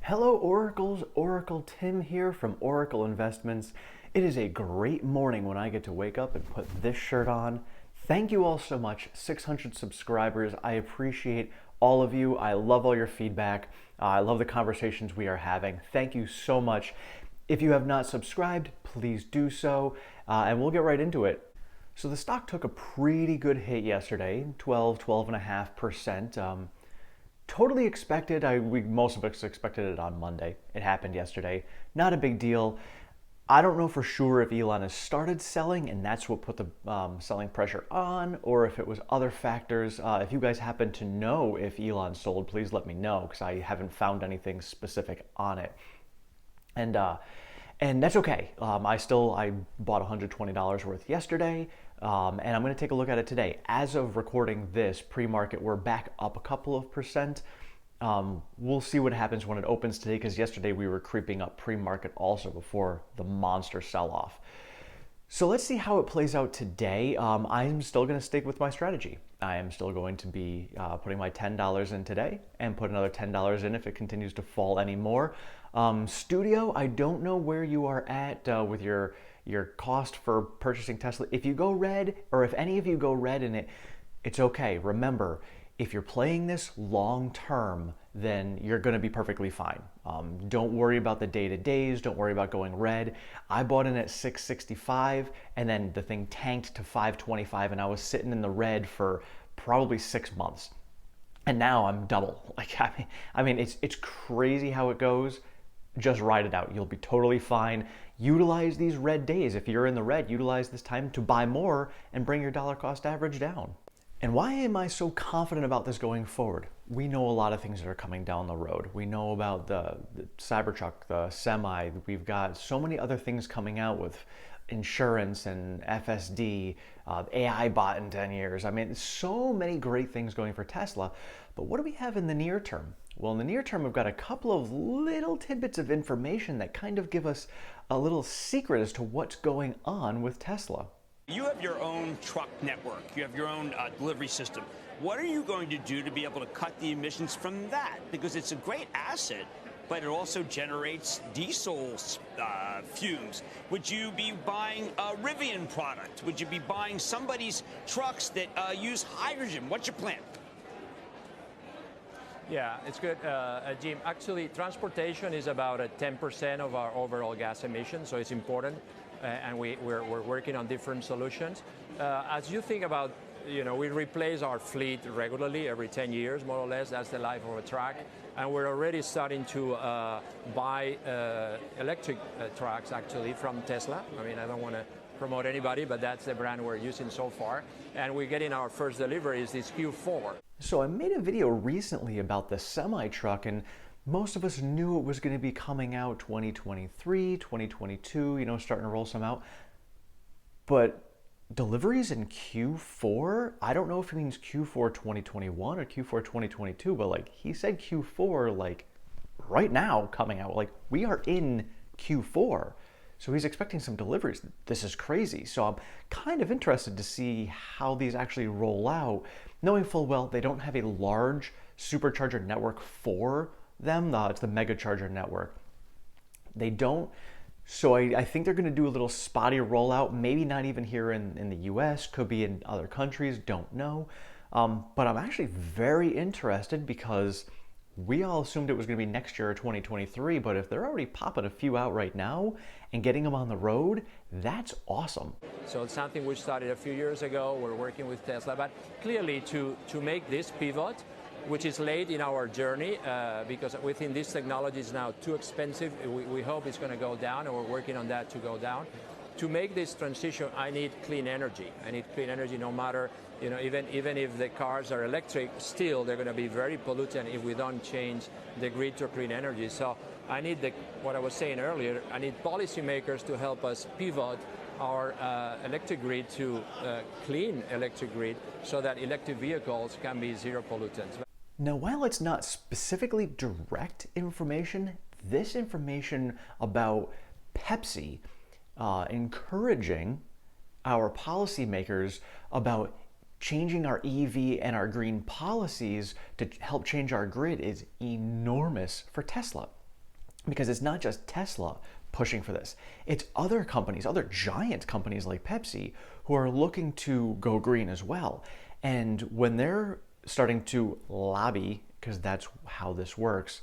Hello Oracles, Oracle Tim here from Oracle Investments. It is a great morning when I get to wake up and put this shirt on. Thank you all so much, 600 subscribers. I appreciate all of you. I love all your feedback. I love the conversations we are having. Thank you so much. If you have not subscribed, please do so, and we'll get right into it. So the stock took a pretty good hit yesterday, 12.5%. Totally expected. Most of us expected it on Monday. It happened yesterday. Not a big deal. I don't know for sure if Elon has started selling and that's what put the selling pressure on, or if it was other factors. If you guys happen to know if Elon sold, please let me know because I haven't found anything specific on it. And that's okay. I bought $120 worth yesterday, and I'm going to take a look at it today. As of recording this pre-market, we're back up a couple of percent. We'll see what happens when it opens today, because yesterday we were creeping up pre-market also before the monster sell-off. So let's see how it plays out today. I'm still going to stick with my strategy. I am still going to be putting my $10 in today and put another $10 in if it continues to fall anymore. Studio, I don't know where you are at with your cost for purchasing Tesla. If you go red, or if any of you go red in it, it's okay. Remember, if you're playing this long term, then you're going to be perfectly fine. Don't worry about the day-to-days. Don't worry about going red. I bought in at 665, and then the thing tanked to 525, and I was sitting in the red for probably 6 months. And now I'm double. I mean, it's crazy how it goes. Just ride it out. You'll be totally fine. Utilize these red days. If you're in the red, utilize this time to buy more and bring your dollar cost average down. And why am I so confident about this going forward? We know a lot of things that are coming down the road. We know about the Cybertruck, the semi. We've got so many other things coming out with insurance and FSD, AI bot in 10 years. I mean, so many great things going for Tesla. But what do we have in the near term? Well, in the near term, we've got a couple of little tidbits of information that kind of give us a little secret as to what's going on with Tesla. You have your own truck network. You have your own delivery system. What are you going to do to be able to cut the emissions from that? Because it's a great asset, but it also generates diesel fumes. Would you be buying a Rivian product? Would you be buying somebody's trucks that use hydrogen? What's your plan? Yeah, it's good, Jim. Actually, transportation is about 10% of our overall gas emissions, so it's important, and we're working on different solutions. As you think about, we replace our fleet regularly every 10 years, more or less. That's the life of a truck. And we're already starting to buy electric trucks, actually, from Tesla. I mean, I don't want to promote anybody, but that's the brand we're using so far. And we're getting our first deliveries this Q4. So I made a video recently about the semi-truck, and most of us knew it was going to be coming out 2023, 2022, starting to roll some out. But deliveries in Q4? I don't know if he means Q4 2021 or Q4 2022, but he said Q4 right now coming out. We are in Q4. So he's expecting some deliveries. This is crazy. So I'm kind of interested to see how these actually roll out, knowing full well they don't have a large supercharger network for them. It's the mega charger network. They don't. So I think they're going to do a little spotty rollout, maybe not even here in the US, could be in other countries, don't know. But I'm actually very interested because we all assumed it was going to be next year or 2023, but if they're already popping a few out right now and getting them on the road, that's awesome. So it's something we started a few years ago. We're working with Tesla, but clearly to make this pivot, which is late in our journey, because we think this technology is now too expensive. We hope it's going to go down, and we're working on that to go down. To make this transition, I need clean energy. I need clean energy no matter, even if the cars are electric, still they're going to be very pollutant if we don't change the grid to clean energy. So I need what I was saying earlier, I need policymakers to help us pivot our electric grid to clean electric grid so that electric vehicles can be zero pollutants. Now, while it's not specifically direct information, this information about Pepsi encouraging our policymakers about changing our EV and our green policies to help change our grid is enormous for Tesla. because it's not just Tesla pushing for this. It's other companies, other giant companies like Pepsi, who are looking to go green as well. And when they're starting to lobby, because that's how this works,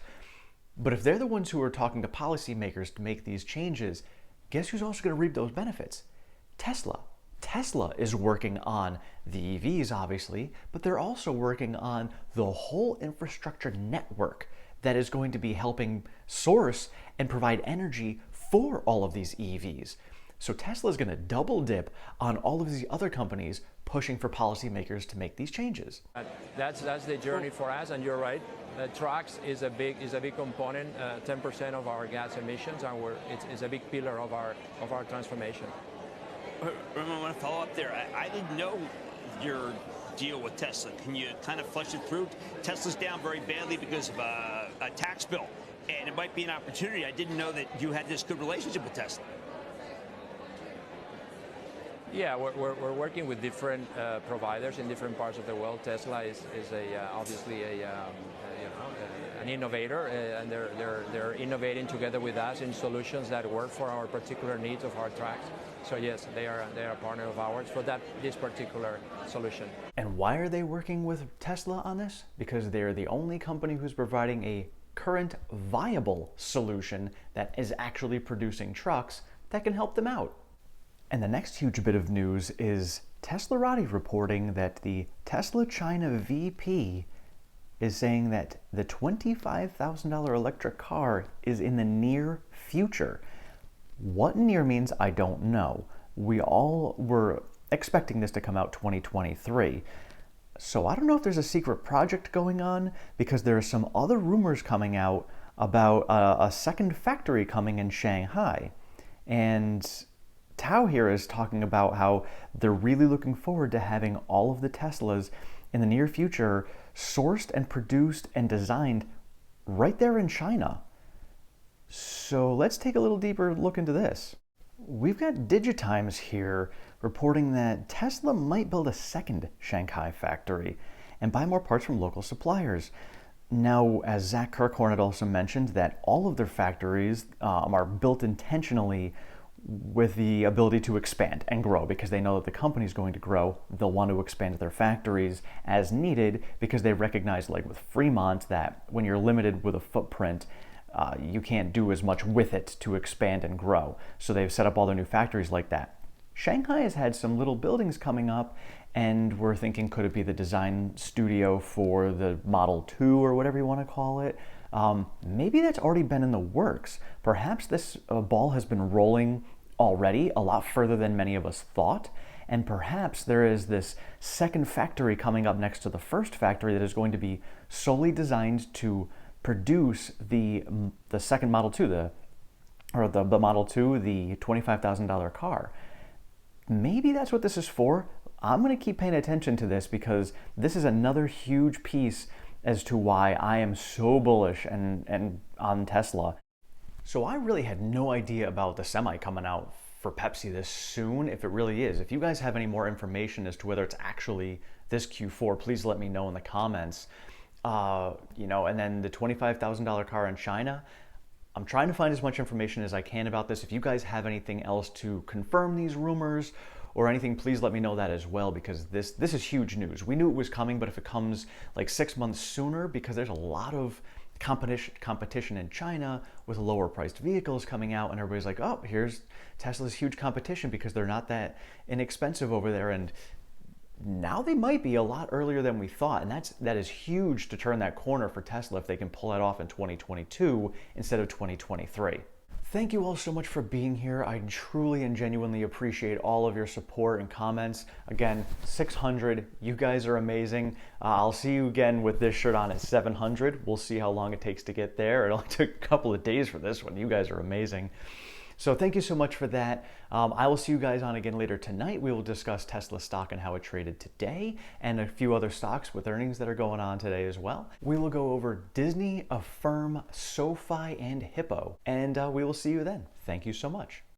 but if they're the ones who are talking to policymakers to make these changes, guess who's also going to reap those benefits? Tesla. Tesla is working on the EVs, obviously, but they're also working on the whole infrastructure network that is going to be helping source and provide energy for all of these EVs. So Tesla is going to double dip on all of these other companies pushing for policymakers to make these changes. That's the journey for us, and you're right. Trucks is a big component, 10% of our gas emissions, and it's a big pillar of our transformation. I want to follow up there. I didn't know your deal with Tesla. Can you kind of flesh it through? Tesla's down very badly because of a tax bill, and it might be an opportunity. I didn't know that you had this good relationship with Tesla. Yeah, we're working with different providers in different parts of the world. Tesla is obviously an innovator, and they're innovating together with us in solutions that work for our particular needs of our trucks. So yes, they are a partner of ours for this particular solution. And why are they working with Tesla on this? Because they're the only company who's providing a current viable solution that is actually producing trucks that can help them out. And the next huge bit of news is Teslarati reporting that the Tesla China VP is saying that the $25,000 electric car is in the near future. What near means, I don't know. We all were expecting this to come out 2023. So I don't know if there's a secret project going on, because there are some other rumors coming out about a second factory coming in Shanghai. And Tao here is talking about how they're really looking forward to having all of the Teslas in the near future sourced and produced and designed right there in China. So let's take a little deeper look into this. We've got Digitimes here reporting that Tesla might build a second Shanghai factory and buy more parts from local suppliers. Now, as Zach Kirkhorn had also mentioned, that all of their factories are built intentionally with the ability to expand and grow, because they know that the company is going to grow. They'll want to expand their factories as needed, because they recognize, like with Fremont, that when you're limited with a footprint, you can't do as much with it to expand and grow. So they've set up all their new factories like that. Shanghai has had some little buildings coming up, and we're thinking, could it be the design studio for the Model 2 or whatever you want to call it? Maybe that's already been in the works. Perhaps this ball has been rolling already a lot further than many of us thought, and perhaps there is this second factory coming up next to the first factory that is going to be solely designed to produce the second Model 2, the Model 2, the $25,000 car. Maybe that's what this is for. I'm going to keep paying attention to this, because this is another huge piece as to why I am so bullish and on Tesla. So I really had no idea about the Semi coming out for Pepsi this soon, if it really is. If you guys have any more information as to whether it's actually this Q4, please let me know in the comments. And then the $25,000 car in China, I'm trying to find as much information as I can about this. If you guys have anything else to confirm these rumors or anything, please let me know that as well, because this is huge news. We knew it was coming, but if it comes like 6 months sooner, because there's a lot of competition in China with lower priced vehicles coming out, and everybody's like, oh, here's Tesla's huge competition because they're not that inexpensive over there, and now they might be a lot earlier than we thought, and that is huge to turn that corner for Tesla if they can pull that off in 2022 instead of 2023. Thank you all so much for being here. I truly and genuinely appreciate all of your support and comments. Again, 600, you guys are amazing. I'll see you again with this shirt on at 700. We'll see how long it takes to get there. It only took a couple of days for this one. You guys are amazing. So thank you so much for that. I will see you guys on again later tonight. We will discuss Tesla stock and how it traded today, and a few other stocks with earnings that are going on today as well. We will go over Disney, AFRM, SOFI, and HIPO, and we will see you then. Thank you so much.